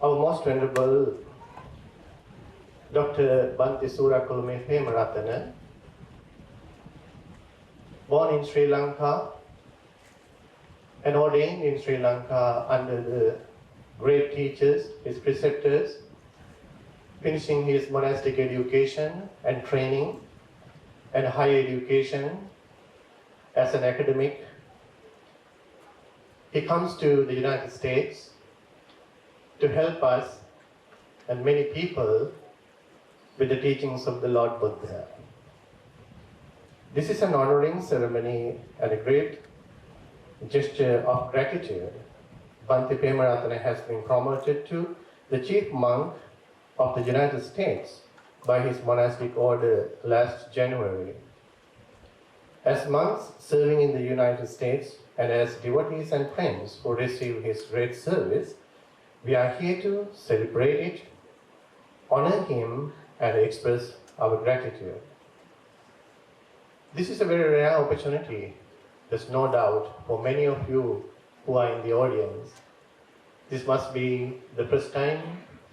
Our most venerable Dr. Bhante Surakulume Hemaratana, born in Sri Lanka and ordained in Sri Lanka under the great teachers, his preceptors, finishing his monastic education and training and higher education as an academic. He comes to the United States to help us and many people with the teachings of the Lord Buddha. This is an honoring ceremony and a great gesture of gratitude. Bhante Pemaratana has been promoted to the chief monk of the United States by his monastic order last January. As monks serving in the United States and as devotees and friends who receive his great service, we are here to celebrate it, honor him, and express our gratitude. This is a very rare opportunity, there's no doubt, for many of you who are in the audience. This must be the first time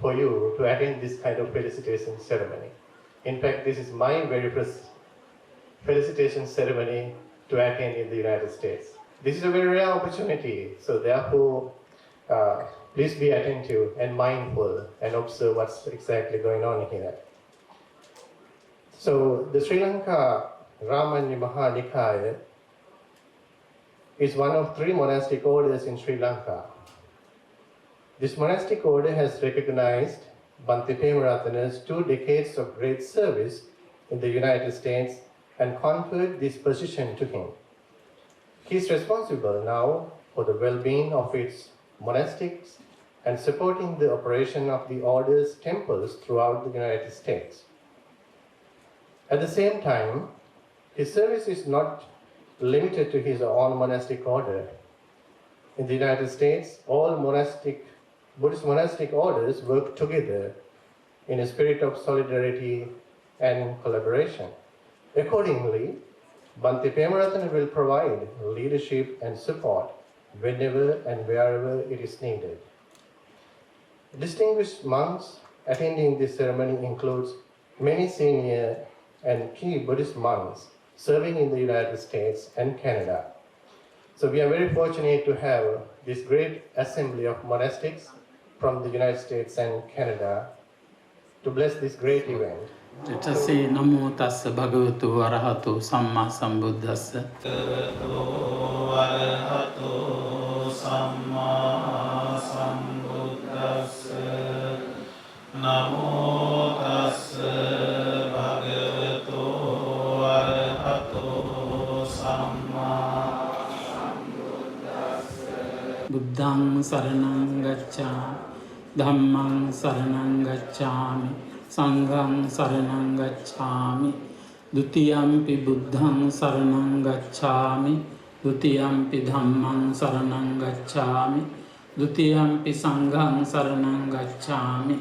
for you to attend this kind of felicitation ceremony. In fact, this is my very first felicitation ceremony to attend in the United States. This is a very rare opportunity, so therefore, please be attentive and mindful and observe what's exactly going on here. So, the Sri Lanka Ramanya Mahanikaya is one of 3 monastic orders in Sri Lanka. This monastic order has recognized Bhante Pemaratana's 2 decades of great service in the United States and conferred this position to him. He is responsible now for the well-being of its monastics and supporting the operation of the order's temples throughout the United States. At the same time, his service is not limited to his own monastic order. In the United States, all Buddhist monastic orders work together in a spirit of solidarity and collaboration. Accordingly, Bhante Pemaratana will provide leadership and support whenever and wherever it is needed. Distinguished monks attending this ceremony includes many senior and key Buddhist monks serving in the United States and Canada. So we are very fortunate to have this great assembly of monastics from the United States and Canada to bless this great event. Tase namo tassa bhagavato arahato samma sambuddhassa. Arahato samma sambuddhassa. Namo tassa bhagavato arahato samma sambuddhassa. Buddhang saranang gacchami, dhammang saranang gacchami, sanghang saranang gacchami, dutiyampi buddhang saranang gacchami, dutiyampi dhammang saranang gacchami, dutiyampi sanghang saranang gacchami,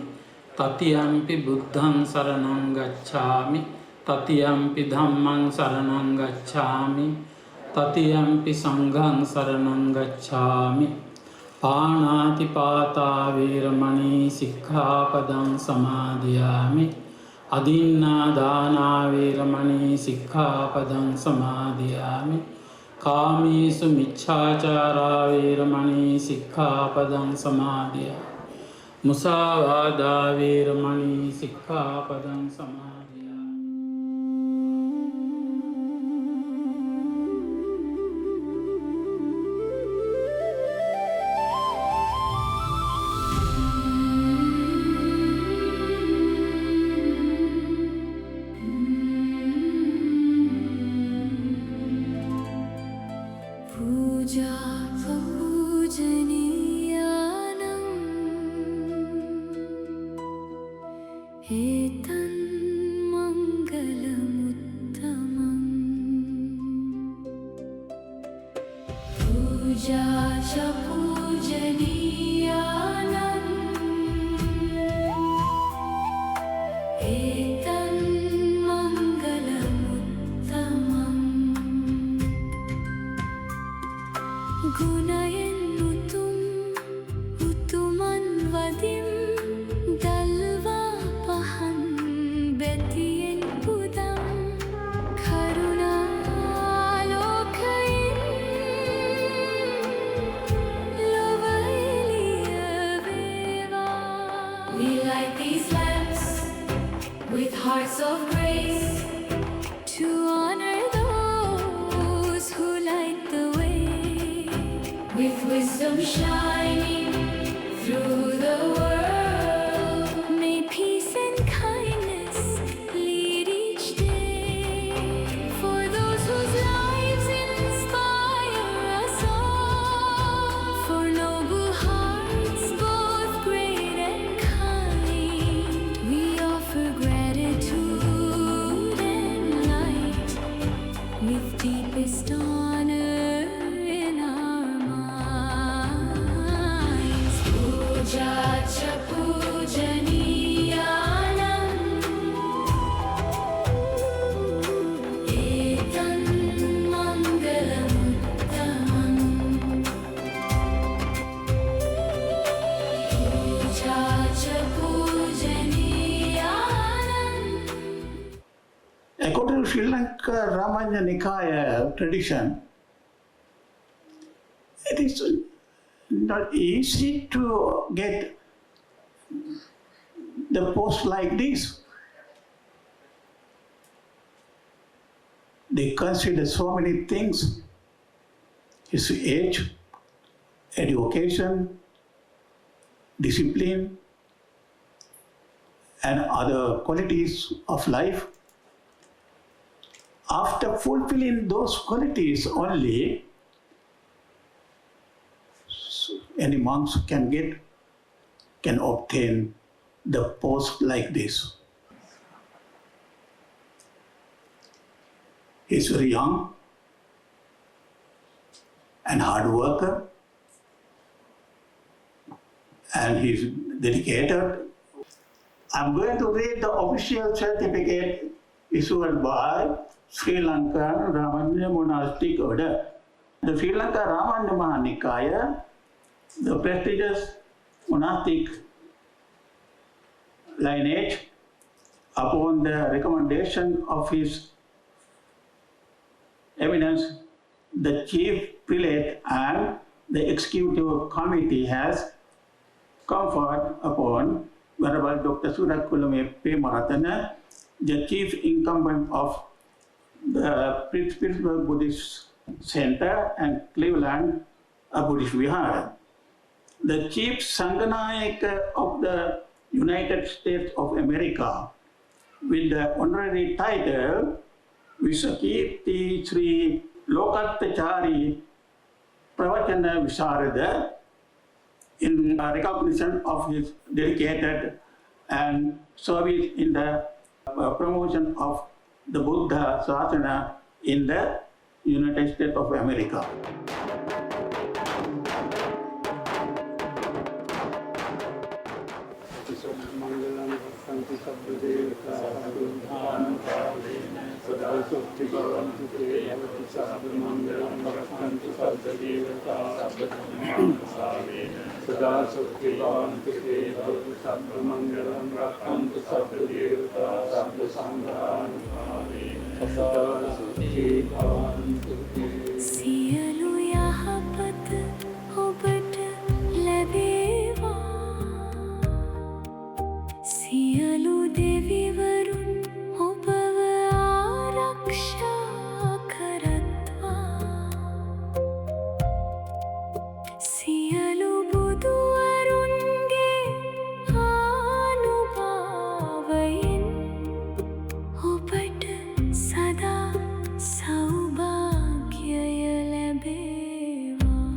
tatiyampi buddhang saranang gacchami, tatiyampi dhammang saranang gacchami, tatiyampi sanghang saranang gacchami. Pānāti pātā vīramani sikkhapadang samadhiyāmi. Adinna dānā vīramani sikkhapadang samadhiyāmi. Kāmīsu miccācārā vīramani sikkhapadang samadhiyāmi. Musāvādā vīramani sikkhapadang samadhiyāmi. Etan shining through the world. May peace and kindness lead each day. For those whose lives inspire us all. For noble hearts, both great and kind. We offer gratitude and light with deepest honor in our minds. Puja cha pujaniyanam, etan mangalam uttamam. Puja cha pujaniyanam. According to Sri Lanka Ramanya Nikaya tradition, it is not easy to get the post like this. They consider so many things: his age, education, discipline, and other qualities of life. After fulfilling those qualities only, any monks can obtain the post like this. He's very young and hard worker, and he's dedicated. I'm going to read the official certificate issued by Sri Lanka Ramanya Monastic Order. The Sri Lanka Ramanya Mahanikaya, the prestigious monastic lineage, upon the recommendation of His Eminence, the Chief Prelate and the Executive Committee has conferred upon Venerable Dr. Surakulam P. Maratana, the Chief Incumbent of the Pittsburgh Buddhist Center and Cleveland Buddhist Vihara, the Chief Sanganayaka of the United States of America, with the honorary title Visakirti Sri Lokattachari Pravachana Visarada, in recognition of his dedicated and service in the promotion of the Buddha Sasana in the United States of America. सदा सुखिवान्तु ते भवतु सर्वमङ्गलं रक्षन्तु सर्वदेवता सर्वसङ्घानुभावेन सदा सुखी भवन्तु ते। සියලු යහපත ඔබට ලැබේවා. සියලු දෙවිවරුන් ඔබව ආරක්ෂා කරත්වා. සියලු බුදුවරුන්ගේ ආනුභාවයෙන් ඔබට සදා සෞභාග්‍යය ලැබේවා.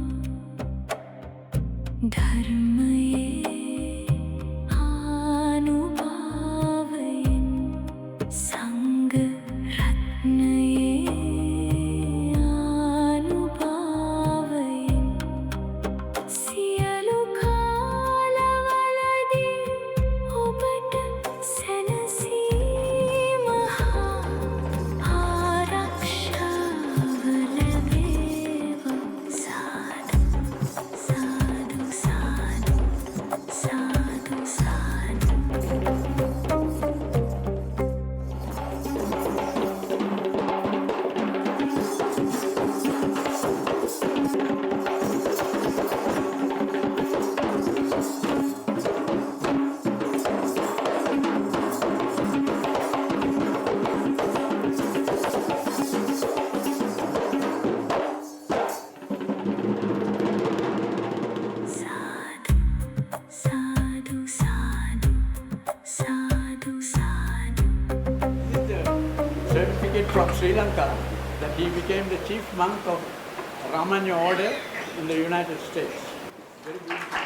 from Sri Lanka that he became the chief monk of Ramanya order in the United States. Very beautiful.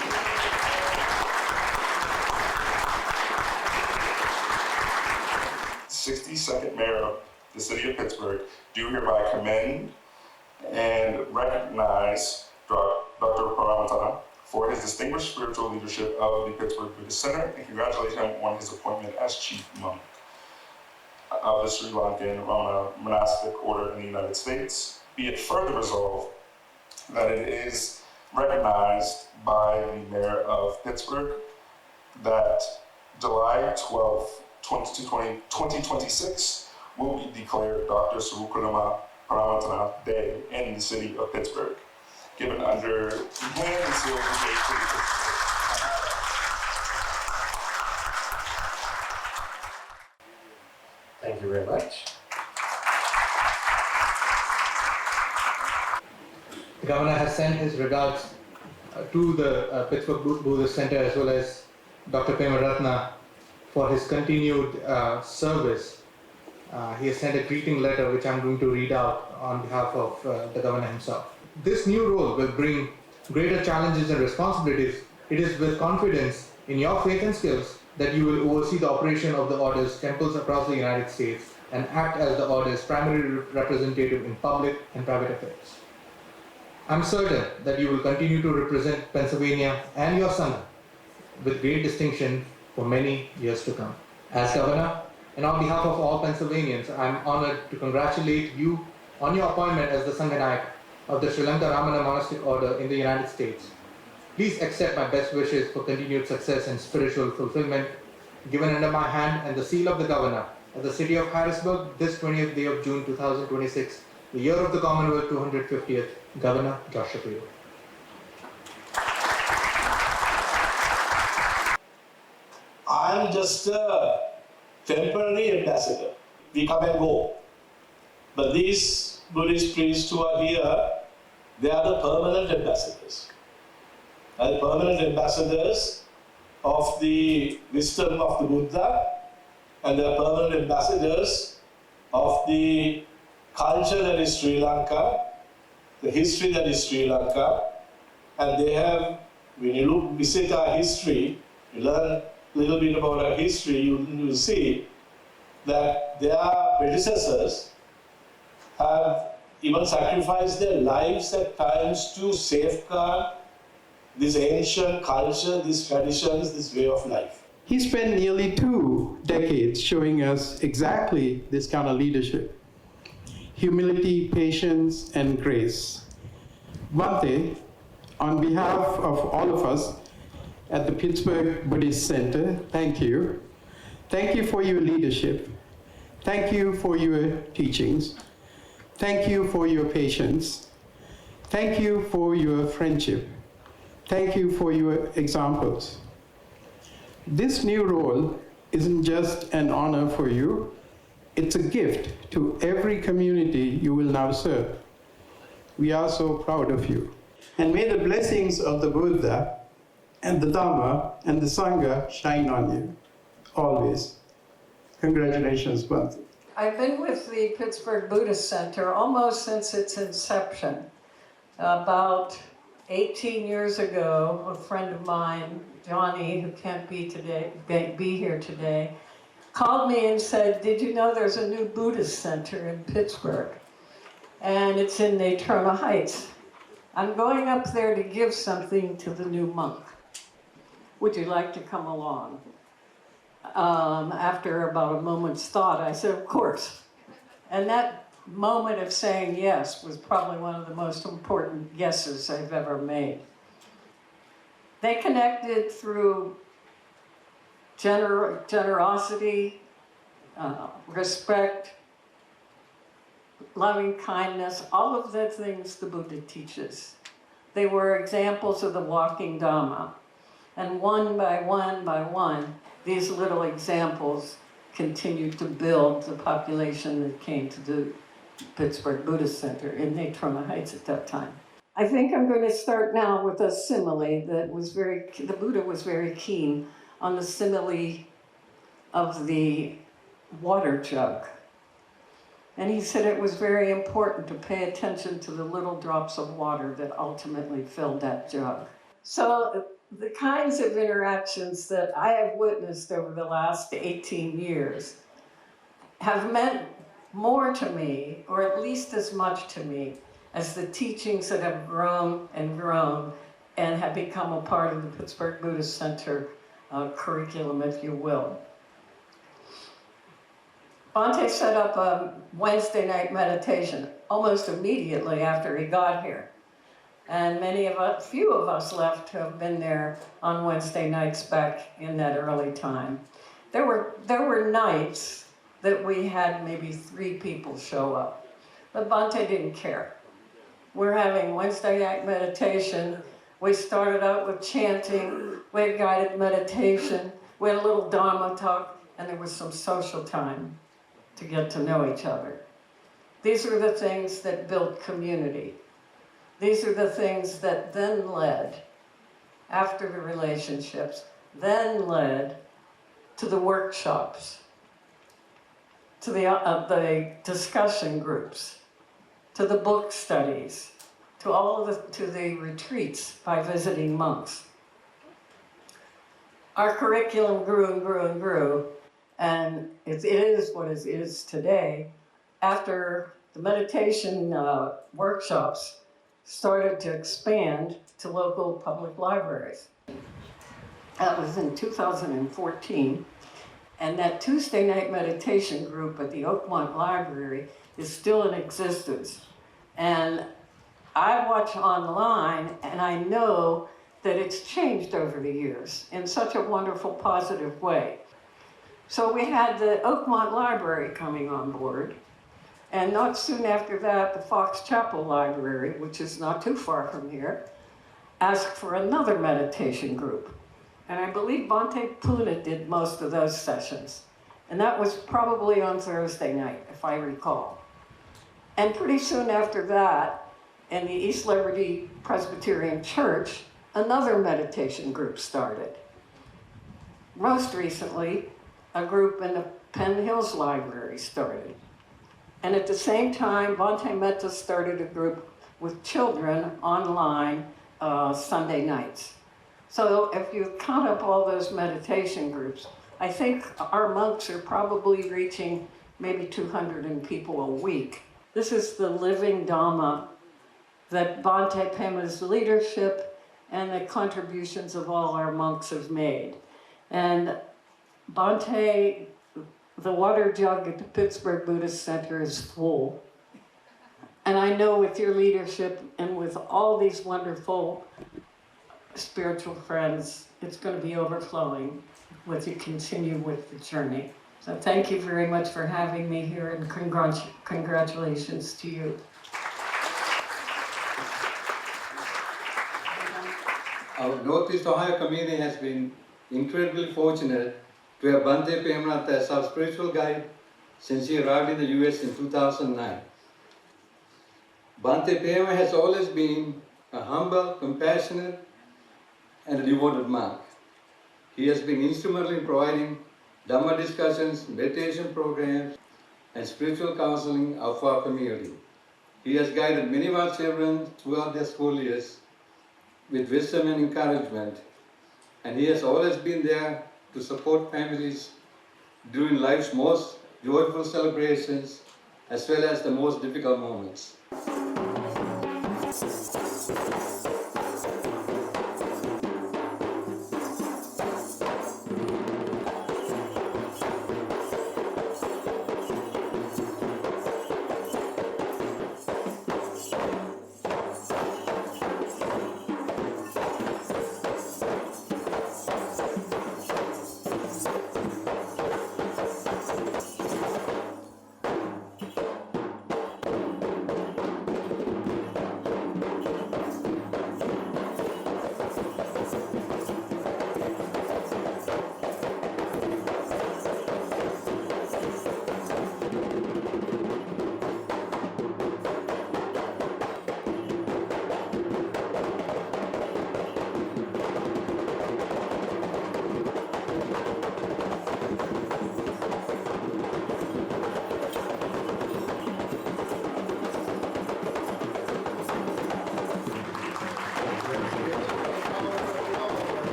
62nd Mayor of the City of Pittsburgh, do hereby commend and recognize Dr. Rupavahini for his distinguished spiritual leadership of the Pittsburgh Buddhist Center and congratulate him on his appointment as Chief Monk of the Sri Lankan Ramana Monastic Order in the United States. Be it further resolved that it is recognized by the Mayor of Pittsburgh that July 12th, 2026 will be declared Dr. Sarukurama Paramatana Day in the city of Pittsburgh, given under the hand and seal of the City of Pittsburgh. Thank you very much. The governor has sent his regards to the Pittsburgh Buddhist Center as well as Dr. Premaratna for his continued service. He has sent a greeting letter which I'm going to read out on behalf of the governor himself. This new role will bring greater challenges and responsibilities. It is with confidence in your faith and skills that you will oversee the operation of the Order's temples across the United States and act as the Order's primary representative in public and private affairs. I'm certain that you will continue to represent Pennsylvania and your Sangha with great distinction for many years to come. As Governor, and on behalf of all Pennsylvanians, I'm honored to congratulate you on your appointment as the Sangha of the Sri Lanka Ramana Monastic Order in the United States. Please accept my best wishes for continued success and spiritual fulfillment, given under my hand and the seal of the Governor at the city of Harrisburg this 20th day of June 2026, the year of the Commonwealth 250th, Governor Joshua Prio. I am just a temporary ambassador. We come and go. But these Buddhist priests who are here, they are the permanent ambassadors. And permanent ambassadors of the wisdom of the Buddha, and they are permanent ambassadors of the culture that is Sri Lanka, the history that is Sri Lanka, and they have, when you visit our history, you learn a little bit about our history, you will see that their predecessors have even sacrificed their lives at times to safeguard this ancient culture, these traditions, this way of life. He spent nearly 2 decades showing us exactly this kind of leadership. Humility, patience, and grace. Bhante, on behalf of all of us at the Pittsburgh Buddhist Center, thank you. Thank you for your leadership. Thank you for your teachings. Thank you for your patience. Thank you for your friendship. Thank you for your examples. This new role isn't just an honor for you, it's a gift to every community you will now serve. We are so proud of you. And may the blessings of the Buddha and the Dhamma and the Sangha shine on you, always. Congratulations, Bhante. I've been with the Pittsburgh Buddhist Center almost since its inception. About 18 years ago, a friend of mine, Johnny, who can't be here today, called me and said, "Did you know there's a new Buddhist center in Pittsburgh? And it's in Natrona Heights. I'm going up there to give something to the new monk. Would you like to come along?" After about a moment's thought, I said, "Of course." And that moment of saying yes was probably one of the most important yeses I've ever made. They connected through generosity, respect, loving kindness, all of the things the Buddha teaches. They were examples of the walking Dhamma. And one by one, these little examples continued to build the population that came to the Pittsburgh Buddhist Center in Natrona Heights at that time. I think I'm going to start now with a simile that was the Buddha was very keen on the simile of the water jug. And he said it was very important to pay attention to the little drops of water that ultimately filled that jug. So the kinds of interactions that I have witnessed over the last 18 years have meant more to me, or at least as much to me, as the teachings that have grown and grown and have become a part of the Pittsburgh Buddhist Center curriculum, if you will. Bhante set up a Wednesday night meditation almost immediately after he got here. And few of us left to have been there on Wednesday nights back in that early time. There were nights that we had maybe 3 people show up, but Bhante didn't care. We're having Wednesday night meditation. We started out with chanting, we had guided meditation, we had a little Dharma talk, and there was some social time to get to know each other. These are the things that built community. These are the things that then led, after the relationships, then led to the workshops, to the discussion groups, to the book studies, to the retreats by visiting monks. Our curriculum grew and grew and grew, and it is what it is today. After the meditation workshops started to expand to local public libraries. That was in 2014, and that Tuesday night meditation group at the Oakmont Library is still in existence. And I watch online, and I know that it's changed over the years in such a wonderful, positive way. So we had the Oakmont Library coming on board, and not soon after that, the Fox Chapel Library, which is not too far from here, asked for another meditation group. And I believe Bhante Puna did most of those sessions. And that was probably on Thursday night, if I recall. And pretty soon after that, in the East Liberty Presbyterian Church, another meditation group started. Most recently, a group in the Penn Hills Library started. And at the same time, Bhante Metta started a group with children online Sunday nights. So if you count up all those meditation groups, I think our monks are probably reaching maybe 200 people a week. This is the living Dhamma that Bhante Pema's leadership and the contributions of all our monks have made. And Bhante, the water jug at the Pittsburgh Buddhist Center is full. And I know with your leadership and with all these wonderful spiritual friends, it's going to be overflowing as you continue with the journey. So thank you very much for having me here, and congratulations to you. Our Northeast Ohio community has been incredibly fortunate to have Bhante Pemaratha as our spiritual guide since he arrived in the US in 2009. Bhante Pema has always been a humble, compassionate, and a devoted monk. He has been instrumental in providing Dhamma discussions, meditation programs, and spiritual counseling of our community. He has guided many of our children throughout their school years with wisdom and encouragement, and he has always been there to support families during life's most joyful celebrations as well as the most difficult moments.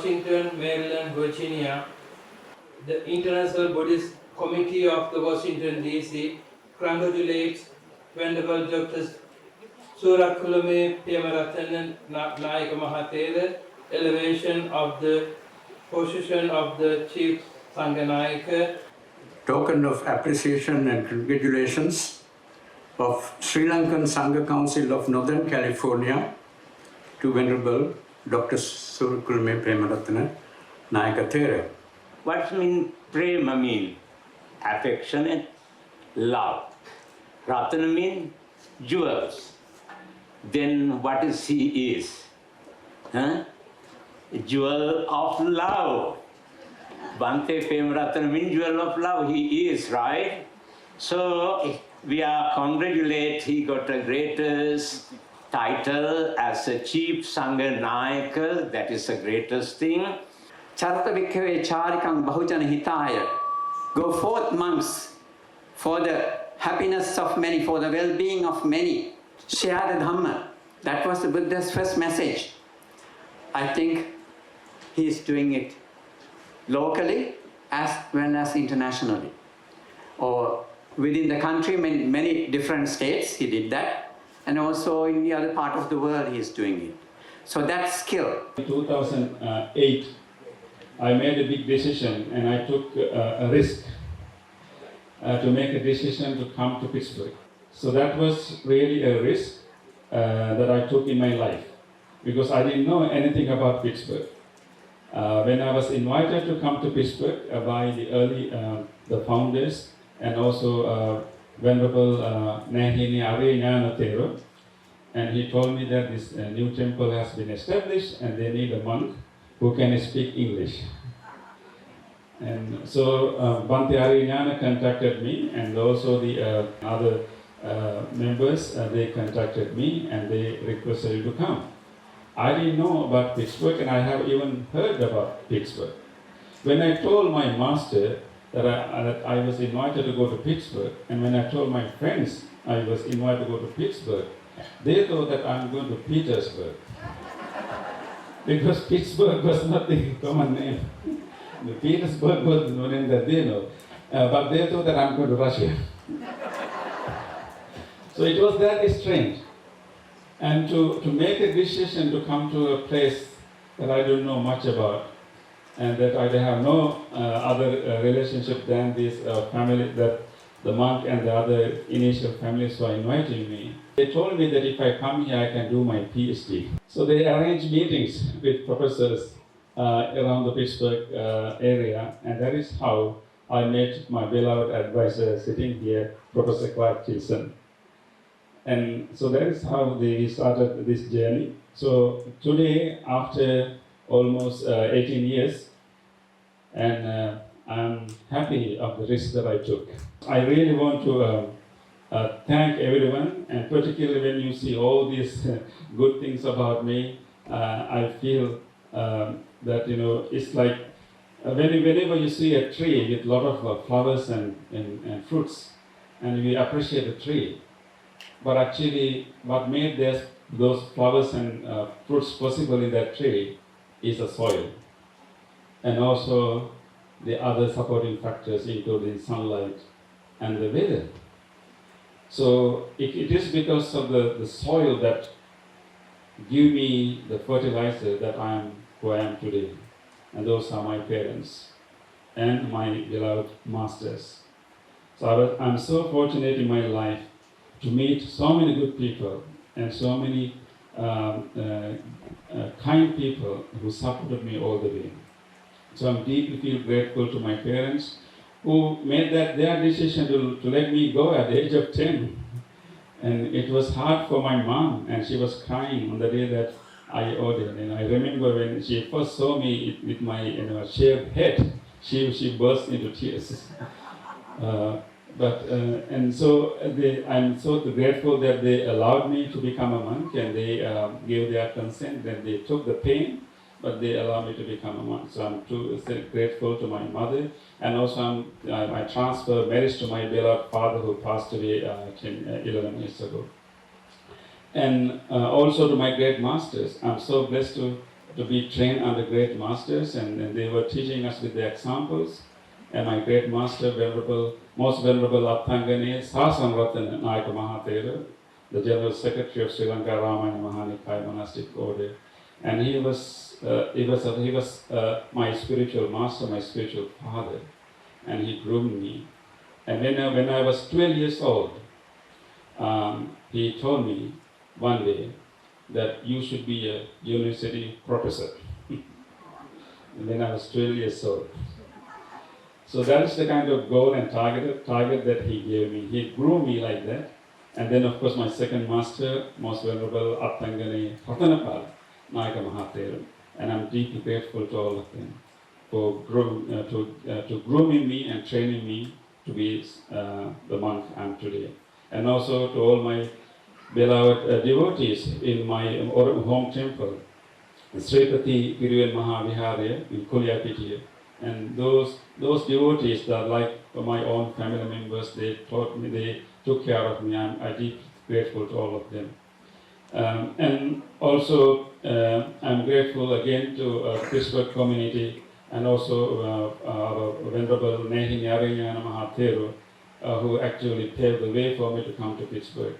Washington, Maryland, Virginia. The International Buddhist Committee of the Washington, D.C. congratulates Venerable Dr. Surakulame Pemaratan Naika Mahatera, elevation of the position of the Chief Sangha Token of appreciation and congratulations of Sri Lankan Sangha Council of Northern California to Venerable Dr. Surakulame Pemaratan Naika Thera. What mean prema mean? Affectionate, love. Ratana mean jewels. Then what is he is? Huh? Jewel of love. Bhante Pemaratan means jewel of love. He is, right? So we are congratulate. He got a greatest title as a Chief Sangha Nayaka. That is the greatest thing. Charata Bhikkhave Charikam Bahujana Hitaya. Go forth, monks, for the happiness of many, for the well-being of many. Share the Dhamma. That was the Buddha's first message. I think he is doing it locally as well as internationally. Or within the country, many different states, he did that. And also in the other part of the world, he is doing it. So that's skill. In 2008, I made a big decision and I took a risk to make a decision to come to Pittsburgh. So that was really a risk that I took in my life because I didn't know anything about Pittsburgh. When I was invited to come to Pittsburgh by the founders and also Venerable Nahini Ariyana Thero, and he told me that this new temple has been established and they need a monk who can speak English. And so Bhante Ariyana contacted me and also the other members, they contacted me and they requested me to come. I didn't know about Pittsburgh and I have even heard about Pittsburgh. When I told my master that I was invited to go to Pittsburgh, and when I told my friends I was invited to go to Pittsburgh, they thought that I'm going to Petersburg. Because Pittsburgh was not the common name. The Petersburg was the name that they know. But they thought that I'm going to Russia. So it was that strange. And to make a decision to come to a place that I don't know much about, and that I have no other relationship than this family, that the monk and the other initial families who are inviting me. They told me that if I come here, I can do my PhD. So they arranged meetings with professors around the Pittsburgh area, and that is how I met my beloved advisor sitting here, Professor Clark Chilson. And so that is how we started this journey. So today, after almost 18 years, and I'm happy of the risk that I took. I really want to thank everyone, and particularly when you see all these good things about me, I feel that, it's like whenever you see a tree with a lot of flowers and fruits, and we appreciate the tree, but actually what made those flowers and fruits possible in that tree is the soil, and also the other supporting factors including sunlight and the weather. So it is because of the soil that give me the fertilizer that I am who I am today. And those are my parents and my beloved masters. So I'm so fortunate in my life to meet so many good people and so many kind people who supported me all the way. So I'm deeply feel grateful to my parents who made that their decision to let me go at the age of 10. And it was hard for my mom, and she was crying on the day that I ordered. And I remember when she first saw me with my shaved head, she burst into tears. I'm so grateful that they allowed me to become a monk, and they gave their consent, and they took the pain, but they allowed me to become a monk. So I'm too grateful to my mother, and also I transferred marriage to my beloved father who passed away 11 years ago. And also to my great masters, I'm so blessed to to be trained under great masters, and they were teaching us with the examples. And my great master, most venerable Abthangane Sasamratana Nayaka Mahathera, the General Secretary of Sri Lanka Ramana Mahanikaya Monastic Order, and he was my spiritual master, my spiritual father, and he groomed me. And when I was 12 years old, he told me one day that you should be a university professor. When I was 12 years old. So that is the kind of goal and target that he gave me. He grew me like that. And then of course my second master, most venerable Abthangane Patanapal, Nayaka Mahathera. And I'm deeply grateful to all of them for grooming me and training me to be the monk I am today. And also to all my beloved devotees in my home temple, Sripati Piruven Mahaviharya in Kulyapitiya. And those devotees that are like my own family members, they taught me, they took care of me. I'm deeply grateful to all of them. And also, I'm grateful again to Pittsburgh community and also our Venerable Nehi Nyarinyana Mahathero, who actually paved the way for me to come to Pittsburgh.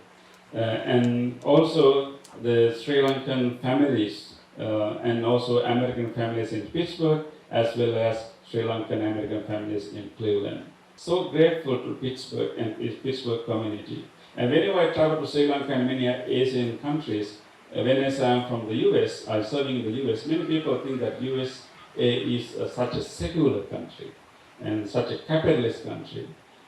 And also the Sri Lankan families and also American families in Pittsburgh, as well as Sri Lankan American families in Cleveland. So grateful to Pittsburgh and its Pittsburgh community. And whenever I travel to Sri Lanka and many Asian countries, when I am from the US, I'm serving in the US, many people think that US is such a secular country and such a capitalist country.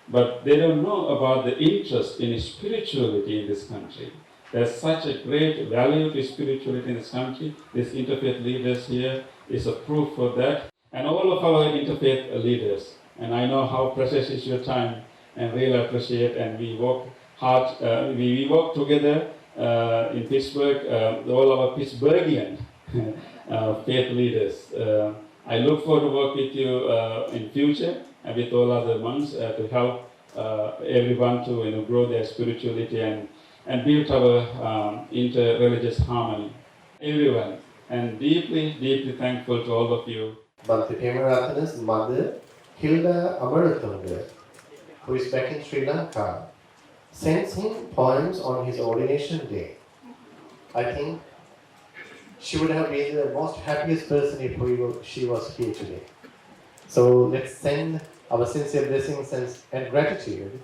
But they don't know about the interest in spirituality in this country. There's such a great value to spirituality in this country. These interfaith leaders here is a proof for that. And all of our interfaith leaders. And I know how precious is your time and really appreciate, and we work hard, we work together in Pittsburgh, all our Pittsburghian faith leaders. I look forward to work with you in future and with all other monks to help everyone to grow their spirituality and build our inter-religious harmony. Everyone, and deeply, deeply thankful to all of you. Bhante Pemaratana's mother, Hilda Amaratunga, who is back in Sri Lanka, sends him poems on his ordination day. I think she would have been the most happiest person if she was here today. So let's send our sincere blessings and gratitude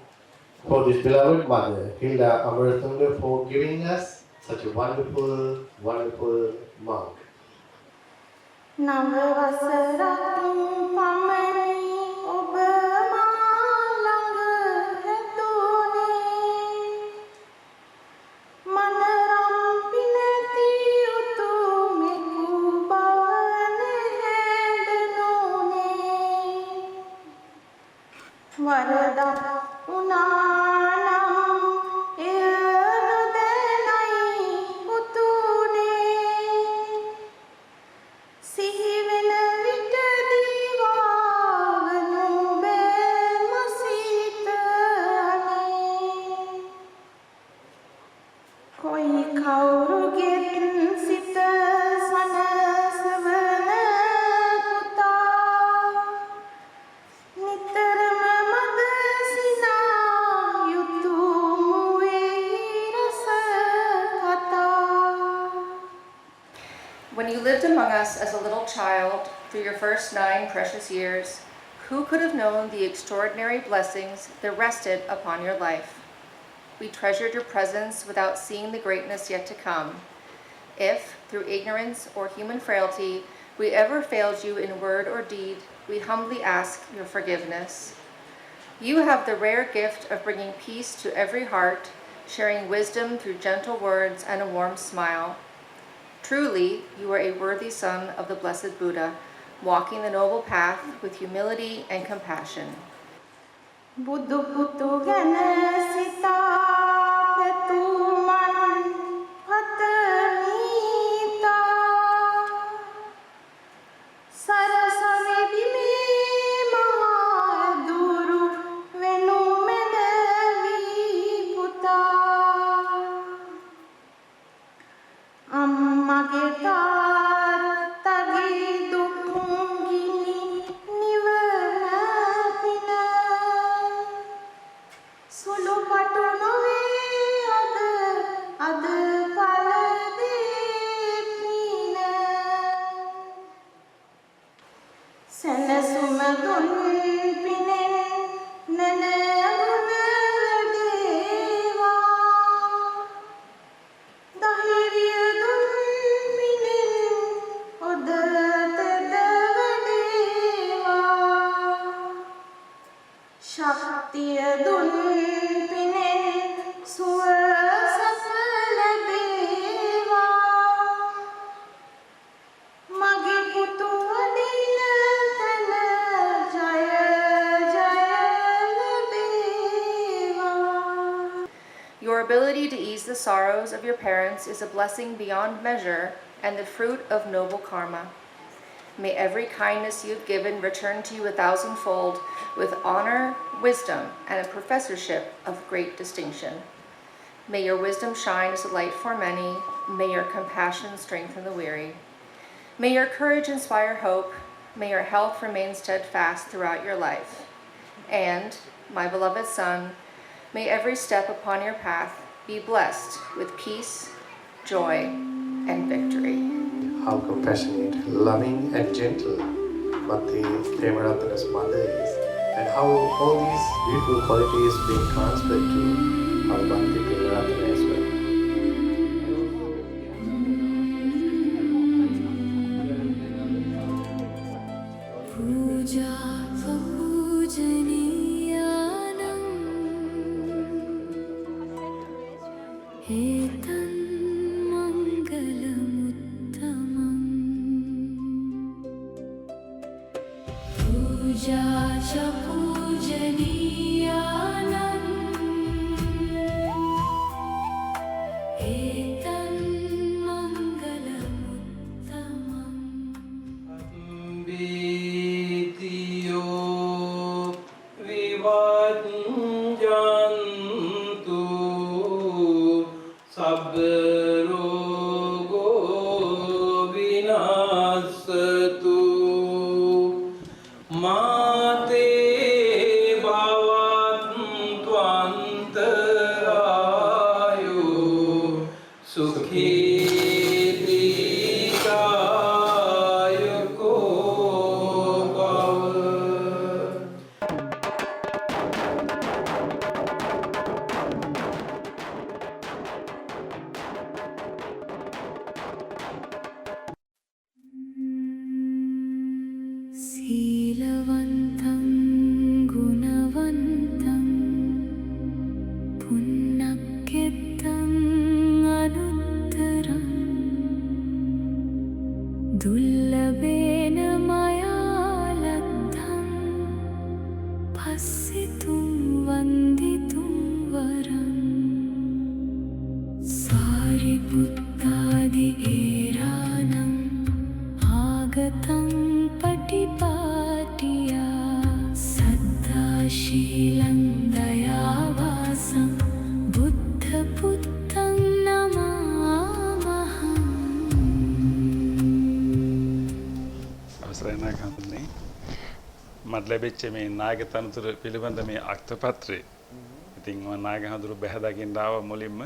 for this beloved mother, Hilda Amaratunga, for giving us such a wonderful, wonderful monk. When you lived among us as a little child through your first 9 precious years, who could have known the extraordinary blessings that rested upon your life? We treasured your presence without seeing the greatness yet to come. If, through ignorance or human frailty, we ever failed you in word or deed, we humbly ask your forgiveness. You have the rare gift of bringing peace to every heart, sharing wisdom through gentle words and a warm smile. Truly, you are a worthy son of the Blessed Buddha, walking the noble path with humility and compassion. Your ability to ease the sorrows of your parents is a blessing beyond measure and the fruit of noble karma. May every kindness you've given return to you 1,000-fold with honor, wisdom, and a professorship of great distinction. May your wisdom shine as a light for many. May your compassion strengthen the weary. May your courage inspire hope. May your health remain steadfast throughout your life. And, my beloved son, may every step upon your path be blessed with peace, joy, and victory. How compassionate, loving, and gentle Bhakti Premaratana's mother is, and how all these beautiful qualities being transferred to our Bhakti Premaratana as well. Puja Pujaniyanam Etan Mangalamuttamam Puja cha Pujaniyanam Etan Mangalamuttamam Ambitiyo vivajantu sabrogo vinasatu mate bhavantvantarayo sukhi Silavantam gunavantam punnakketam anuttaram dullabena maya laddham passitum vanditum varam Sariputtadi eranam agatam patipatiya saddha shilam dayavasam buddha puttam namamaham අවසරයි නායක හඳුන්නේ මට ලැබිච්ච මේ නායක තනතුර පිළිබඳ මේ අක්තපත්‍රය. ඉතින් මම නායක හඳුරු බැහැ දකින්න ආව මුලින්ම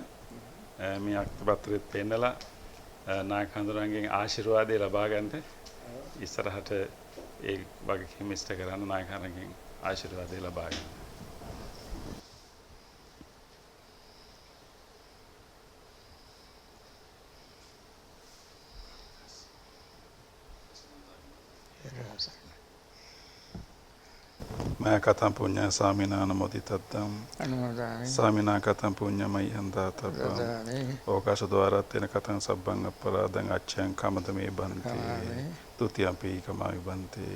මේ අක්තපත්‍රෙත් පෙන්නලා නායක හඳුරන්ගෙන් ආශිර්වාදය ලබා ගන්නට ඉස්සරහට ඒ වගකීම ඉෂ්ට කරන්න නායක හඳුරන්ගෙන් ආශිර්වාදය ලබා ගන්න. मैं कथं पुण्य स्वामिना नमोदितत्तं स्वामिना कथं पुण्यमयि हन्दातव्यम् ओकाशद्वारा तेन कथं सब्बं अपराधं अच्छं कामदमे बन्ति तुतियम्पि कमामि बन्ति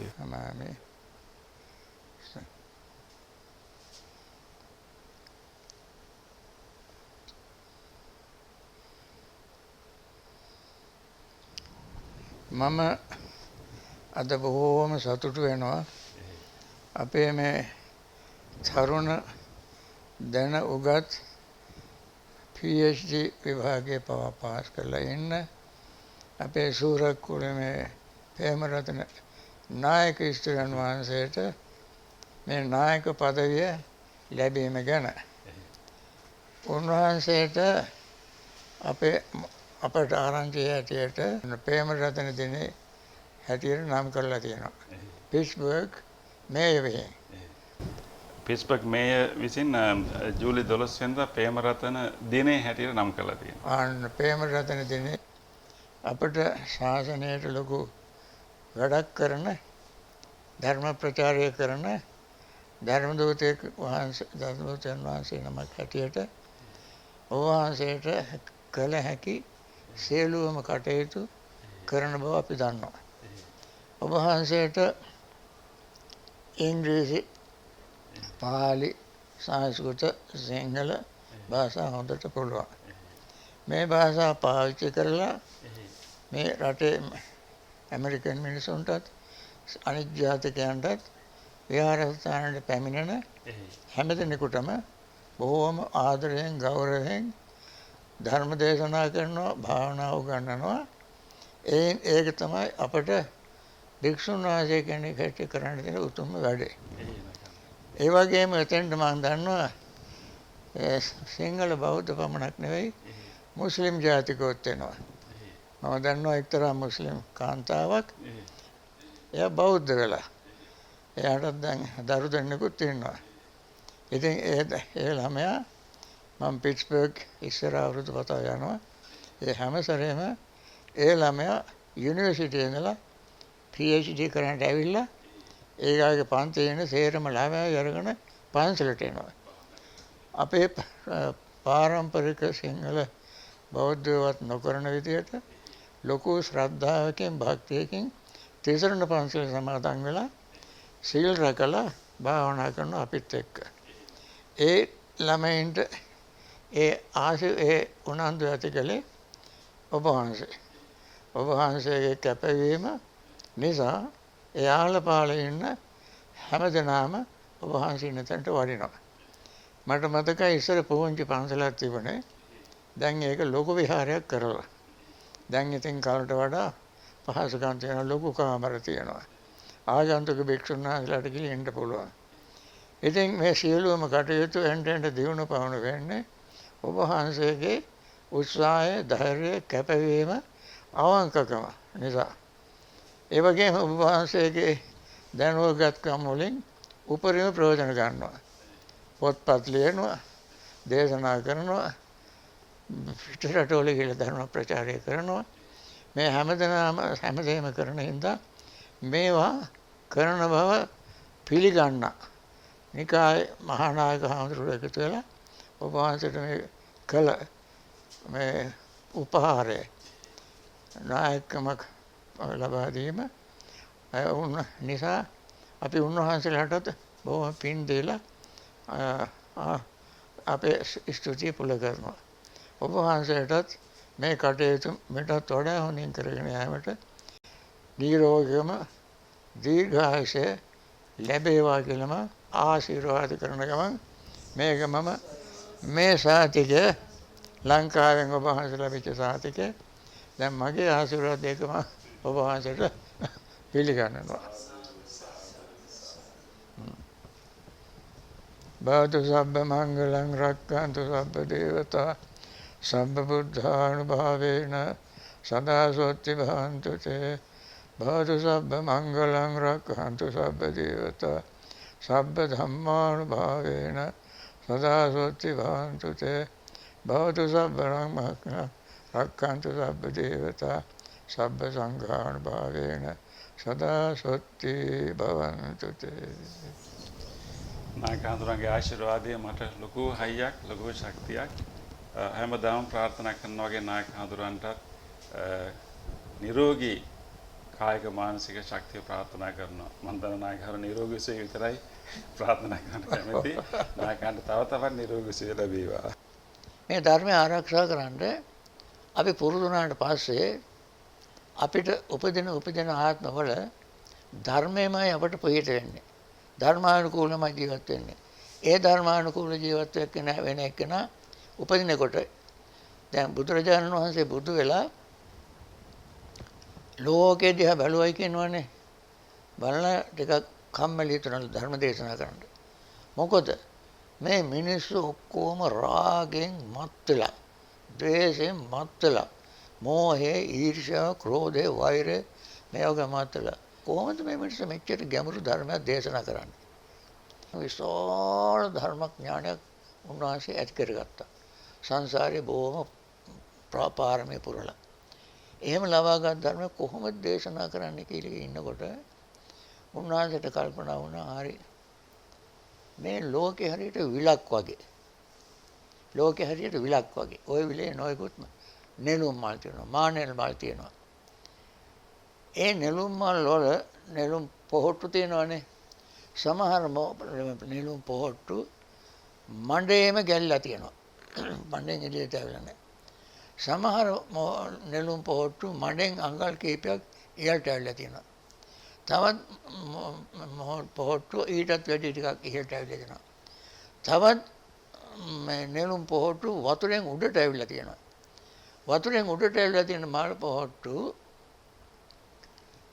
මම අද බොහෝම සතුටු වෙනවා අපේ මේ තරුණ දැන උගත් PhD විභාගයේ පවා පාස් කරලා ඉන්න අපේ සූරත් කුලමේ ප්‍රේමරත්න නායක ස්ථිරන් වහන්සේට මේ නායක পদවිය ලැබීම ගැන උන්වහන්සේට අපට ආරංචි හැටියට ප්‍රේමරත්න දිනේ හැටියට නම් කරලා තියෙනවා. පිට්ස්බර්ග් මේය විසින්. පිට්ස්බර්ග් මේය විසින් ජූලි 12 වෙනිදා ප්‍රේමරත්න දිනේ හැටියට නම් කරලා තියෙනවා. අන්න ප්‍රේමරත්න දිනේ අපට ශාසනයට ලොකු වැඩක් කරන ධර්ම ප්‍රචාරය කරන ධර්මදූතයන් වහන්සේ නමක් හැටියට ඔබ වහන්සේට කළ හැකි සියලුම කටයුතු කරන බව අපි දන්නවා. ඔබ වහන්සේට ඉංග්‍රීසි, පාලි, සංස්කෘත, සිංහල භාෂා හොඳට පුළුවන්. මේ භාෂා පාවිච්චි කරලා මේ රටේ ඇමරිකන් මිනිසුන්ටත් අනිත් ජාතිකයන්ටත් විහාරස්ථානට පැමිණෙන හැම දෙනෙකුටම බොහෝම ආදරයෙන් ගෞරවයෙන් ධර්ම දේශනා කරනවා, භාවනා උගන්වනවා. ඒක තමයි අපට භික්ෂුන් වහන්සේ කෙනෙක් හැටියට කරන්න තියෙන උතුම්ම වැඩේ. ඒ වගේම එතෙන්ට මම දන්නවා සිංහල බෞද්ධ පමණක් නෙවෙයි මුස්ලිම් ජාතිකයොත් එනවා. මම දන්නවා එක්තරා මුස්ලිම් කාන්තාවක් එයා බෞද්ධ වෙලා. එයාට දැන් දරු දෙන්නෙකුත් ඉන්නවා. ඉතින් ඒ ළමයා මම පිට්ස්බර්ග් ඉස්සර අවුරුදු 7 යනවා. ඒ හැම සැරේම ඒ ළමයා යුනිවර්සිටියේ ඉඳලා PhD කරන්නට ඇවිල්ලා ඒගාගේ පන්තියේ ඉන්න සේරම ළමයා අරගෙන පන්සලට එනවා. අපේ පාරම්පරික සිංහල බෞද්ධවත් නොකරන විදිහට ලොකු ශ්‍රද්ධාවකින් භක්තියකින් තිසරණ පන්සල සමාදන් වෙලා සීල් රැකලා භාවනා කරන අපිත් එක්ක. ඒ ළමයින්ට ඒ උනන්දු ඇති කළේ ඔබ වහන්සේ. ඔබ වහන්සේගේ කැපවීම නිසා එයාල පාලේ ඉන්න හැමදෙනාම ඔබ වහන්සේ ඉන්න තැනට වඩිනවා. මට මතකයි ඉස්සර පුංචි පන්සලක් තිබුණේ. දැන් ඒක ලොකු විහාරයක් කරලා. දැන් ඉතින් කාලට වඩා පහසුකම් තියෙන ලොකු කාමර තියෙනවා. ආගන්තුක භික්ෂුන් වහන්සේලාට ගිහින් ඉන්න පුළුවන්. ඉතින් මේ සියලුම කටයුතු එන්ට දියුණු පවුණු වෙන්නේ ඔබ වහන්සේගේ උත්සාහය, ධෛර්යය, කැපවීම, අවංකකම නිසා. ඒ වගේම ඔබ වහන්සේගේ දැනුවත්කම් වලින් උපරිම ප්‍රයෝජන ගන්නවා. පොත්පත් ලියනවා, දේශනා කරනවා, පිටරටවල ගිහිල්ලා ධර්ම ප්‍රචාරය කරනවා. මේ හැමදේම කරන හින්දා මේවා කරන බව පිළිගන්න. නිකාය මහානායක හාමුදුරුවෝ එකතු වෙලා ඔබ වහන්සේට මේ කළ මේ උපහාරය නායකකමක් ලබා දීම නිසා අපි උන්වහන්සේලාටත් බොහොම පින් දීලා අපේ ස්තුතිය පුල කරනවා. ඔබ වහන්සේටත් මේ කටයුතු මෙටත් වඩා හොඳින් කරගෙන යාමට නිරෝගීම දීර්ඝායුෂ ලැබේවා කියලාම ආශිර්වාද කරන ගමන් මේක මම මේ සාතිකය ලංකාවෙන් ඔබ වහන්සේ ලැබිච්ච සාතිකය දැන් මගේ ආශිර්වාදයකම ඔබ වහන්සේට පිළිගන්නවා. භවතු සබ්බ මංගලං රක්ඛන්තු සබ්බ දේවතා සබ්බ බුද්ධානුභාවේන සදා සොත්ති භවන්තු තේ. භවතු සබ්බ මංගලං රක්ඛන්තු සබ්බ දේවතා සබ්බ ධම්මානුභාවේන සදා සොත්ති භවන්තු තේ. භවතු සබ්බ රක්ඛන්තු සබ්බ දේවතා සබ්බ සංඝානුභාවේන සදා සොත්ති භවන්තු තේ. නායක හඳුරන්ගේ ආශිර්වාදය මට ලොකු හයියක්, ලොකු ශක්තියක්. හැමදාම ප්‍රාර්ථනා කරනවා වගේ නායක හඳුරන්ටත් නිරෝගී කායික මානසික ශක්තිය ප්‍රාර්ථනා කරනවා. මම දන්නා නායක හඳුරන් නිරෝගී සුවය විතරයි ප්‍රාර්ථනා කරන්න කැමති. නායකයන්ට තව තවත් නිරෝගී සුවය ලැබේවා. මේ ධර්මය ආරක්ෂා කරන්න අපි පුරුදු වුණාට පස්සේ අපිට උපදින ආත්මවල ධර්මයමයි අපට පිට වෙන්නේ. ධර්මානුකූලමයි ජීවත් වෙන්නේ. ඒ ධර්මානුකූල ජීවත් වෙන එක්කෙනා උපදිනකොට දැන් බුදුරජාණන් වහන්සේ බුදු වෙලා ලෝකෙ දිහා බැලුවයි කියනවනේ. බලලා ටිකක් කම්මැලි හිතුණලු ධර්ම දේශනා කරන්න. මොකද මේ මිනිස්සු ඔක්කොම රාගෙන් මත් වෙලා, ද්වේෂයෙන් මත් වෙලා, මෝහේ, ඊර්ෂ්‍යාව, ක්‍රෝධය, වෛරය මේවා මත් වෙලා කොහොමද මේ මිනිස්සු මෙච්චර ගැඹුරු ධර්මයක් දේශනා කරන්නේ? විශාල ධර්මඥානයක් උන්වහන්සේ ඇති කරගත්තා. සංසාරේ බොහොම පාරමී පුරලා. එහෙම ලබාගත් ධර්ම කොහොමද දේශනා කරන්න කියලා ඉන්නකොට උන්වහන්සේට කල්පනා වුණා හරි මේ ලෝකේ හරියට විලක් වගේ. ලෝකේ හරියට විලක් වගේ. ওই විලේ නොයෙකුත් නෙළුම් මල් තියෙනවා, මානෙල් මල් තියෙනවා. ඒ නෙළුම් මල් වල නෙළුම් පොහොට්ටු තියෙනවානේ. සමහර නෙළුම් පොහොට්ටු මණ්ඩේම ගැල්ලා තියෙනවා. මඩෙන් එළියට ඇවිල්ලා නැහැ. සමහර නෙළුම් පොහොට්ටු මඩෙන් අඟල් කීපයක් ඉහළට ඇවිල්ලා තියෙනවා. තවත් පොහොට්ටු ඊටත් වැඩි ටිකක් ඉහළට ඇවිල්ලා තියෙනවා. තවත් නෙළුම් පොහොට්ටු වතුරෙන් උඩට ඇවිල්ලා තියෙනවා. වතුරෙන් උඩට ඇවිල්ලා තියෙන මල් පොහොට්ටු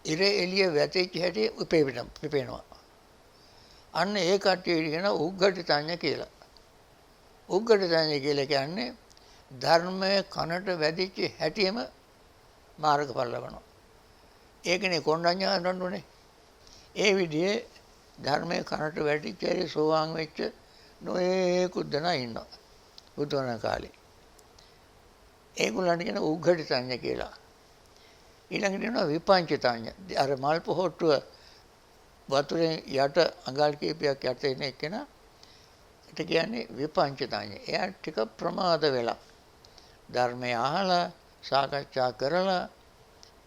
ඉර එළිය වැටෙච්ච හැටි පිපෙනවා. අන්න ඒ කට්ටිය කියන උග්ගටිතඤ්ඤ කියලා. උග්ගටිතඤ්ඤ කියලා කියන්නේ ධර්මයේ කනට වැදිච්ච හැටිම මාර්ගඵල ලබනවා. ඒකනේ කොණ්ඩඤ්ඤා නඩුනේ. ඒ විදිහේ ධර්මයේ කනට වැටිච්ච හැටි සෝවාන් වෙච්ච නොයෙකුත් දෙනා ඉන්නවා. බුදුන් කාලේ. ඒගොල්ලන්ට කියන උග්ගටිතඤ්ඤ කියලා. ඊළඟට කියනවා විපංචිතඤ්ඤ. අර මල් පොහොට්ටුව වතුරෙන් යට අඟල් කීපයක් යට එන එකන ඊට කියන්නේ විපංචිතඤ්ඤ. එයා ටික ප්‍රමාද වෙලා ධර්මය අහලා සාකච්ඡා කරලා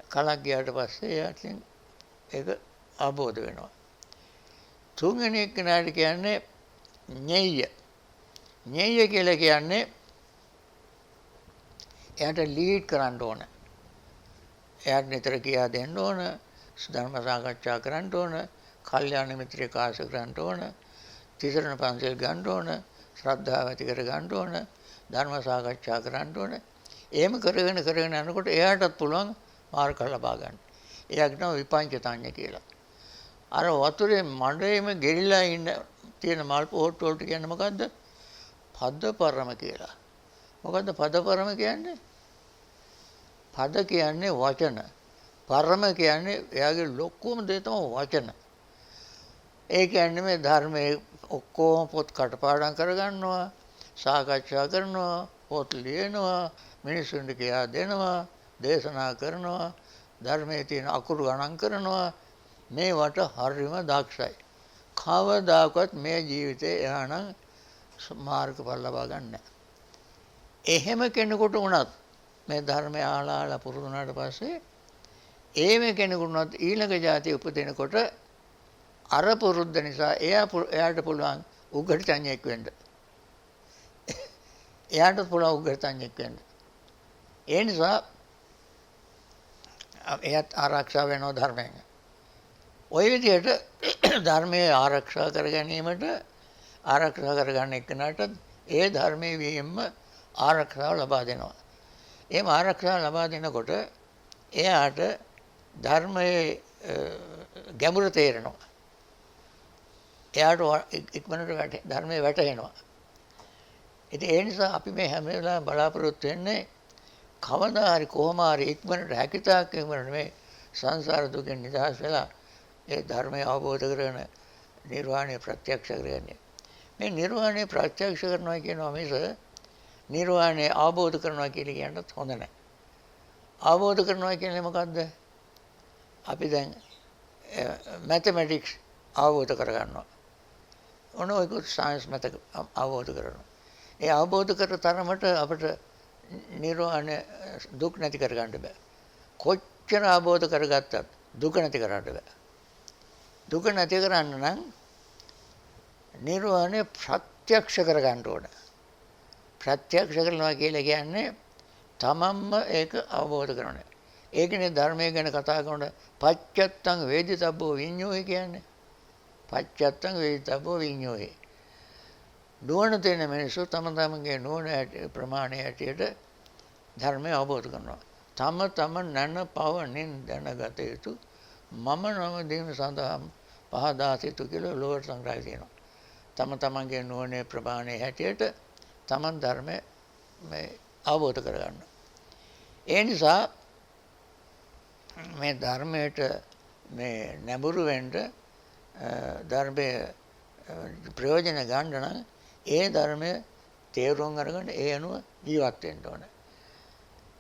කලක් ගියාට පස්සේ එයාටින් ඒක අවබෝධ වෙනවා. තුන්වෙනි එක්කෙනාට කියන්නේ ඤෙය්‍ය. ඤෙය්‍ය කියලා කියන්නේ එයාට ලීඩ් කරන්න ඕන. එයාට නිතර කියා දෙන්න ඕන, ධර්ම සාකච්ඡා කරන්න ඕන, කල්යාණ මිත්‍රයෙක් ආශ්‍රය කරන්න ඕන, තිසරණ පන්සල් ගන්න ඕන, ශ්‍රද්ධාව ඇති කර ගන්න ඕන, ධර්ම සාකච්ඡා කරන්න ඕන. එහෙම කරගෙන යනකොට එයාටත් පුළුවන් මාර්ග ලබා ගන්න. එයාට තමයි විපංචිතඤ්ඤ කියලා. අර වතුරේ මඩේම ගෙලිලා ඉන්න තියෙන මල් පොහොට්ටු වලට කියන්නේ මොකද්ද? පදපරම කියලා. මොකද්ද පදපරම කියන්නේ? පද කියන්නේ වචන. පරම කියන්නේ එයාගේ ලොකුම දේ තමයි වචන. ඒ කියන්නේ මේ ධර්මයේ ඔක්කොම පොත් කටපාඩම් කරගන්නවා, සාකච්ඡා කරනවා, පොත් ලියනවා, මිනිසුන්ට කියා දෙනවා, දේශනා කරනවා, ධර්මයේ තියෙන අකුරු ගණන් කරනවා. මේවට හරිම දක්ෂයි. කවදාකවත් මේ ජීවිතේ එයානම් මාර්ගඵල ලබා ගන්න නැහැ. එහෙම කෙනෙකුට වුණත් මේ ධර්මය අහලා පුරුදු වුණාට පස්සේ එහෙම කෙනෙකුට වුණත් ඊළඟ ජාතිය උපදිනකොට අර පුරුද්ද නිසා එයාට පුළුවන් උග්ගටිතඤ්ඤෙක් වෙන්න. එයාට පුළුවන් උග්ගටිතඤ්ඤෙක් වෙන්න. ඒ නිසා එයාත් ආරක්ෂා වෙනවා ධර්මයෙන්. ওই විදිහට ධර්මයේ ආරක්ෂා කර ගැනීමට ආරක්ෂා කරගන්න එක්කනට ඒ ධර්මයේ වීම ආරක්ෂාව ලබා දෙනවා. එහෙම ආරක්ෂාව ලබා දෙනකොට එයාට ධර්මයේ ගැඹුර තේරෙනවා. එයාට ඉක්මනට ධර්මයේ වැටහෙනවා. ඉතින් ඒ නිසා අපි මේ හැම වෙලාවෙම බලාපොරොත්තු වෙන්නේ කවදා හරි කොහොම හරි ඉක්මනට හැකිතාක් ඉක්මනට මේ සංසාර දුකෙන් නිදහස් වෙලා ඒ ධර්මය අවබෝධ කරගෙන නිර්වාණය ප්‍රත්‍යක්ෂ කරගන්නේ. මේ නිර්වාණය ප්‍රත්‍යක්ෂ කරනවා කියනවා මිස නිර්වාණය අවබෝධ කරනවා කියලා කියන්නත් හොඳ නැහැ. අවබෝධ කරනවා කියන්නේ මොකද්ද? අපි දැන් මැතමැටික්ස් අවබෝධ කරගන්නවා. ඔනෝයිකුත් සයන්ස් මත අවබෝධ කරනවා. ඒ අවබෝධ කර තරමට අපිට නිර්වාණය දුක් නැති කරගන්න බෑ. කොච්චර අවබෝධ කරගත්තත් දුක නැති කරන්න බෑ. දුක නැති කරන්න නම් නිර්වාණය ප්‍රත්‍යක්ෂ කරගන්න ඕන. ප්‍රත්‍යක්ෂ කරනවා කියලා කියන්නේ තමන්ම ඒක අවබෝධ කරගන්න. ඒකනේ ධර්මය ගැන කතා කරනකොට පච්චත්තං වේදිතබ්බෝ විඤ්ඤෝයි කියන්නේ. පච්චත්තං වේදිතබ්බෝ විඤ්ඤෝයි. නුවණ තියෙන මිනිස්සු තම තමන්ගේ නුවණ ප්‍රමාණය හැටියට ධර්මය අවබෝධ කරනවා. තම නැන පවණින් දැනගත යුතු මම නම දීම සඳහා පහදා සිටු කියලා ලෝක සංග්‍රහය තියෙනවා. තම තමන්ගේ නුවණේ ප්‍රමාණය හැටියට තමන් ධර්මය මේ අවබෝධ කරගන්න. ඒ නිසා මේ ධර්මයට මේ නැඹුරු වෙන්න ධර්මයේ ප්‍රයෝජන ගන්න නම් ඒ ධර්මය තේරුම් අරගෙන ඒ අනුව ජීවත් වෙන්න ඕන.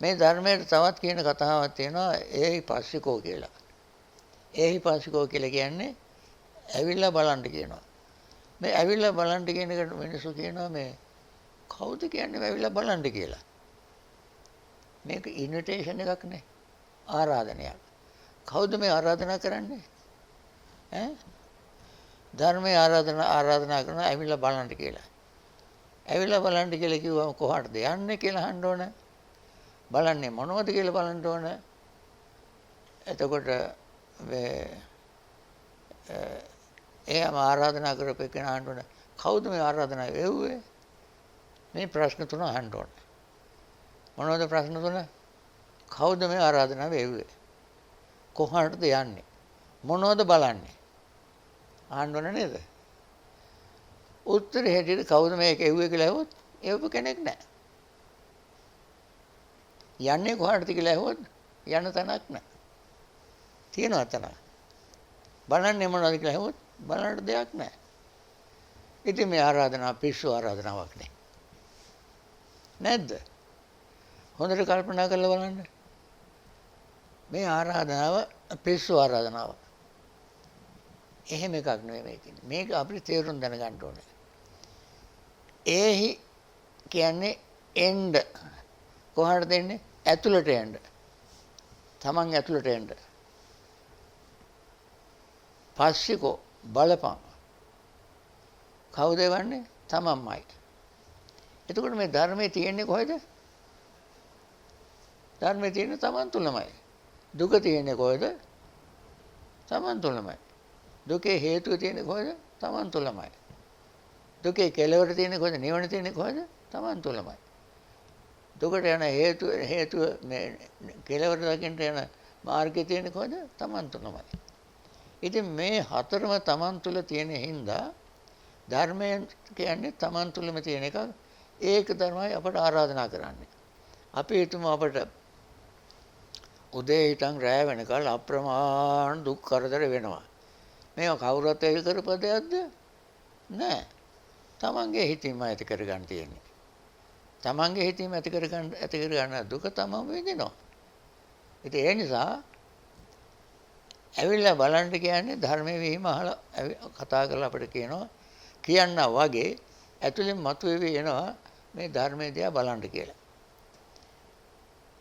මේ ධර්මයට තවත් කියන කතාවක් තියෙනවා ඒහි පස්සිකෝ කියලා. ඒහි පස්සිකෝ කියලා කියන්නේ ඇවිල්ලා බලන්න කියනවා. මේ ඇවිල්ලා බලන්න කියන එකට මිනිස්සු කියනවා මේ කවුද කියන්නේ ඇවිල්ලා බලන්න කියලා. මේක ඉන්විටේෂන් එකක් නේ. ආරාධනයක්. කවුද මේ ආරාධනා කරන්නේ? ධර්මයේ ආරාධනා කරන ඇවිල්ලා බලන්න කියලා. ඇවිල්ලා බලන්න කියලා කිව්වම කොහාටද යන්නේ කියලා අහන්න ඕන. බලන්නේ මොනවද කියලා බලන්න ඕන. එතකොට එයාම ආරාධනා කරපු කෙනා අහන්න ඕන. කවුද මේ ආරාධනාව එව්වේ? මේ ප්‍රශ්න තුන අහන්න ඕන. මොනවද ප්‍රශ්න තුන? කවුද මේ ආරාධනාව එව්වේ? කොහාටද යන්නේ? මොනවද බලන්නේ? අහන්න ඕන නේද? උත්තරේ හැටියට කවුද මේක එව්වේ කියලා ඇහුවොත් එවපු කෙනෙක් නැහැ. යන්නේ කොහාටද කියලා ඇහුවොත් යන තැනක් නැහැ. තියෙනවා තැන. බලන්නේ මොනවද කියලා ඇහුවොත් බලන්න දෙයක් නැහැ. ඉතින් මේ ආරාධනාව පිස්සු ආරාධනාවක් නේ. නැද්ද? හොඳට කල්පනා කරලා බලන්න. මේ ආරාධනාව පිස්සු ආරාධනාව. එහෙම එකක් නෙවෙයි මේකේ. මේක අපිට තේරුම් දැනගන්න ඕනේ. ඒහි කියන්නේ එන්න. කොහාටද එන්නේ? ඇතුළට එන්න. තමන් ඇතුළට එන්න. පස්සිකෝ බලපං. කවුද එවන්නේ? තමන්මයි. එතකොට මේ ධර්මයේ තියෙන්නේ කොහෙද? ධර්මයේ තියෙන්නේ තමන් තුලමයි. දුක තියෙන්නේ කොහෙද? තමන් තුලමයි. දුකේ හේතුව තියෙන්නේ කොහෙද? තමන් තුලමයි. දුකේ කෙලවර තියෙන්නේ කොහෙද? නිවන තියෙන්නේ කොහෙද? තමන් තුලමයි. දුකට යන හේතුව මේ කෙලවර දකින්න යන මාර්ගය තියෙන්නේ කොහෙද? තමන් තුලමයි. ඉතින් මේ හතරම තමන් තුල තියෙන හින්දා ධර්මය කියන්නේ තමන් තුලම තියෙන එකක්. ඒක තමයි අපට ආරාධනා කරන්නේ. අපි හිතමු අපට උදේ ඉඳන් රැය වෙනකල් අප්‍රමාණ දුක් කරදර වෙනවා. මේක කවුරුත් ඒක කරපු දෙයක්ද? නෑ. තමන්ගේ හිතින්ම ඇති කරගන්න තියෙන්නේ. තමන්ගේ හිතින්ම ඇති කරගන්න දුක තමන් විඳිනවා. ඉතින් ඒ නිසා ඇවිල්ලා බලන්න කියන්නේ ධර්මයේ වීම අහලා කතා කරලා අපිට කියනවා කියන්නා වගේ ඇතුලෙන් මතුවේවි එනවා මේ ධර්මයේ දිහා බලන්න කියලා.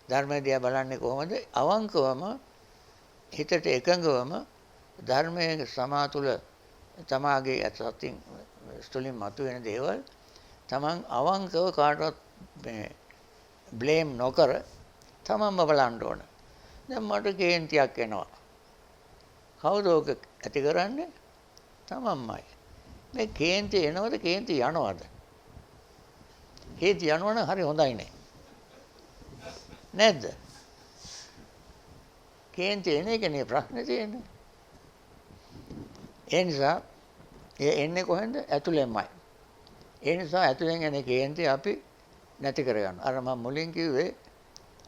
ධර්මයේ දිහා බලන්නේ කොහොමද? අවංකවම හිතට එකඟවම ධර්මයේ සමාතුල තමාගේ අත්‍යන්තයෙන් ස්තුලින් මතුවෙන දේවල් තමන් අවංකව කාටවත් මේ බ්ලේම් නොකර තමන්ම බලන්න ඕන. දැන් මට කේන්තියක් එනවා. කවුද ඔක ඇති කරන්නේ? තමන්මයි. මේ කේන්ති එනවද කේන්ති යනවද? කේන්ති යනවනම් හරි හොඳයි නේ. නැද්ද? කේන්ති එන එකනේ ප්‍රශ්නේ තියෙන්නේ. ඒ නිසා ඒ එන්නේ කොහෙන්ද? ඇතුළෙන්මයි. ඒ නිසා ඇතුළෙන් එන කේන්ති අපි නැති කරගන්න. අර මම මුලින් කිව්වේ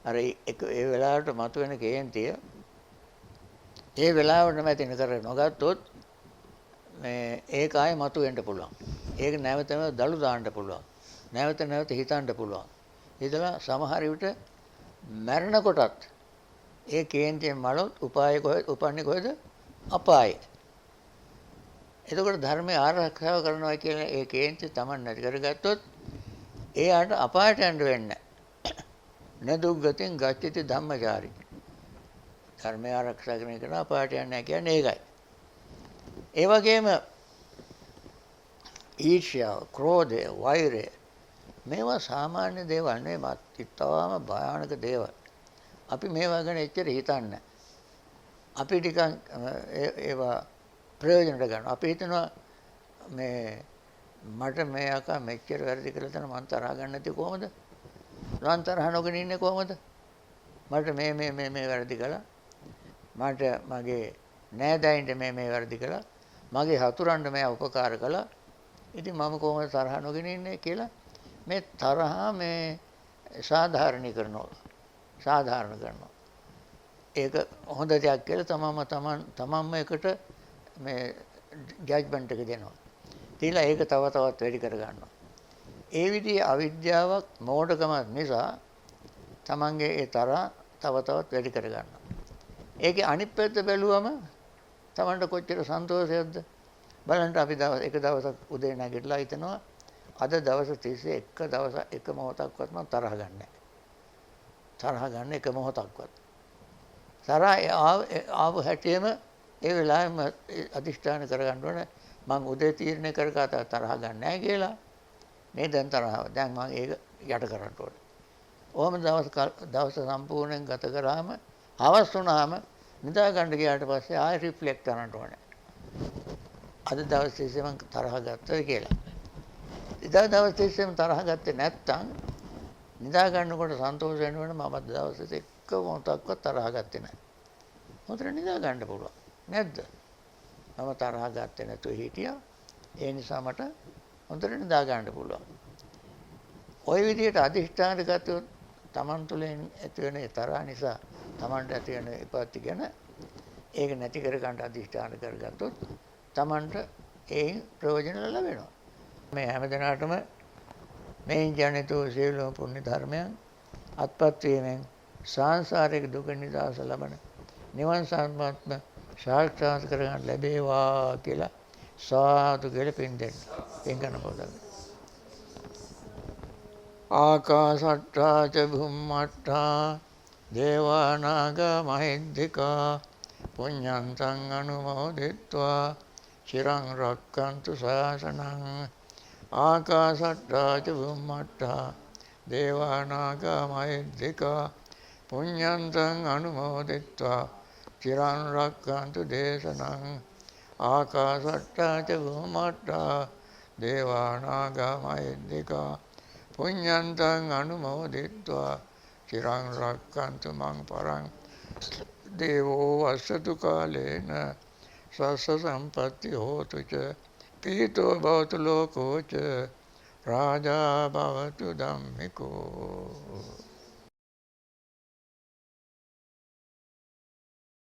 අර ඒ වෙලාවට මතුවෙන කේන්තිය ඒ වෙලාවටම ඇතින කර නොගත්තොත් මේ ඒක ආයෙ මතුවෙන්න පුළුවන්. ඒක නැවත නැවත දලු දාන්න පුළුවන්. නැවත නැවත හිතන්න පුළුවන්. හිතලා සමහර විට මරණ කොටත් ඒ කේන්තියෙන් මලොත් උපාය කොහෙද? උපන්නේ කොහෙද? අපායේ. එතකොට ධර්මයේ ආරක්ෂාව කරනවා කියන ඒ කේන්ති Taman නැති කරගත්තොත් එයාට අපායට යන්න වෙන්නේ නැහැ. නදුග්ගතින් ගච්ඡති ධම්මචාරී. ධර්මයේ ආරක්ෂා කරන එක නා අපායට යන්නේ නැහැ කියන්නේ ඒකයි. ඒ වගේම ඊර්ෂ්‍යාව, ක්‍රෝධය, වෛරය මේවා සාමාන්‍ය දේවල් නෙවෙයි. ඉතාම භයානක දේවල්. අපි මේවා ගැන එච්චර හිතන්නේ නැහැ. අපි ටිකක් ඒවා ප්‍රයෝජනට ගන්නවා. අපි හිතනවා මේ මට මේ අකා මෙච්චර වැරදි කළා තන මං තරහ ගන්න නැති කොහමද? මං තරහ නොගෙන ඉන්නේ කොහමද? මට මේ වැරදි කළා. මට මගේ නෑදෑයින්ට මේ වැරදි කළා. මගේ හතුරන්ට මේ උපකාර කළා. ඉතින් මම කොහොමද තරහ නොගෙන ඉන්නේ කියලා මේ තරහ මේ සාධාරණීකරනවා. සාධාරණ කරනවා. ඒක හොඳ දෙයක් කියලා තමන්ම එකට මේ ජජ්මන්ට් එක දෙනවා. තියලා ඒක තව තවත් වැඩි කර ගන්නවා. ඒ විදිහේ අවිද්‍යාවක් මෝඩකමක් නිසා තමන්ගේ ඒ තරහ තව තවත් වැඩි කර ගන්නවා. ඒකේ අනිත් පැත්ත බැලුවම තමන්ට කොච්චර සන්තෝෂයක්ද බලන්න. අපි එක දවසක් උදේ නැගිටලා හිතනවා අද දවස් 31 එක මොහොතක්වත් මම තරහ ගන්න නැහැ. තරහ ගන්න එක මොහොතක්වත්. තරහ ආව හැටියෙම ඒ වෙලාවෙම අදිෂ්ඨාන කරගන්න ඕනේ මම උදේ තීරණය කරගත්තා තරහ ගන්න නැහැ කියලා. මේ දැන් තරහව. දැන් මම ඒක යට කරන්න ඕනේ. ඔහොම දවස සම්පූර්ණයෙන් ගත කරාම හවස් වුණාම නිදා ගන්න ගියාට පස්සේ ආයෙ රිෆ්ලෙක්ට් කරන්න ඕනේ. අද දවස් තිස්සේ මම තරහ ගත්තද කියලා. ඉදා දවස් තිස්සේම තරහ ගත්තේ නැත්තම් නිදා ගන්නකොට සන්තෝෂ වෙනවනේ මම අද දවසේ එක්ක මොහොතක්වත් තරහ ගත්තේ නැහැ. හොඳට නිදා ගන්න පුළුවන්. නැද්ද? මම තරහ ගත්තේ නැතුව හිටියා. ඒ නිසා මට හොඳට නිදා ගන්න පුළුවන්. ওই විදිහට අදිෂ්ඨාන ගත්තොත් Taman තුළින් ඇති වෙන තරහ නිසා Tamanට ඇති වෙන විපත්ති ගැන ඒක නැති කර ගන්න අදිෂ්ඨාන කරගත්තොත් Tamanට ඒන් ප්‍රයෝජන ලැබෙනවා. මේ හැමදෙනාටම මේ ජනිත වූ සියලුම පුණ්‍ය ධර්මයන් අත්පත් වීමෙන් සංසාරික දුක නිදහස ලබන නිවන් සම්පත්ම සාක්ෂාත් කරගන්න ලැබේවා කියලා සාදු කියලා පින් දෙන්න. පින් කරන පොතක්. ආකාශට්ටා ච භුම්මට්ටා දේවා නාග මහිද්దికා පුඤ්ඤන්තං අනුමෝදිත්වා චිරං රක්ඛන්තු ශාසනං ආකාශට්ටා ච බුම්මට්ටා දේවා නාග මහිද්దికා පුඤ්ඤන්තං අනුමෝදිත්වා චිරං රක්ඛන්තු දේශනං ආකාශට්ටා ච බුම්මට්ටා දේවා නාග මහිද්దికා පුඤ්ඤන්තං අනුමෝදිත්වා චිරං රක්ඛන්තු මං පරං දේවෝ වස්සතු කාලේන සස්ස සම්පත්ති හෝතු ච පීතෝ භවතු ලෝකෝ ච රාජා භවතු ධම්මිකෝ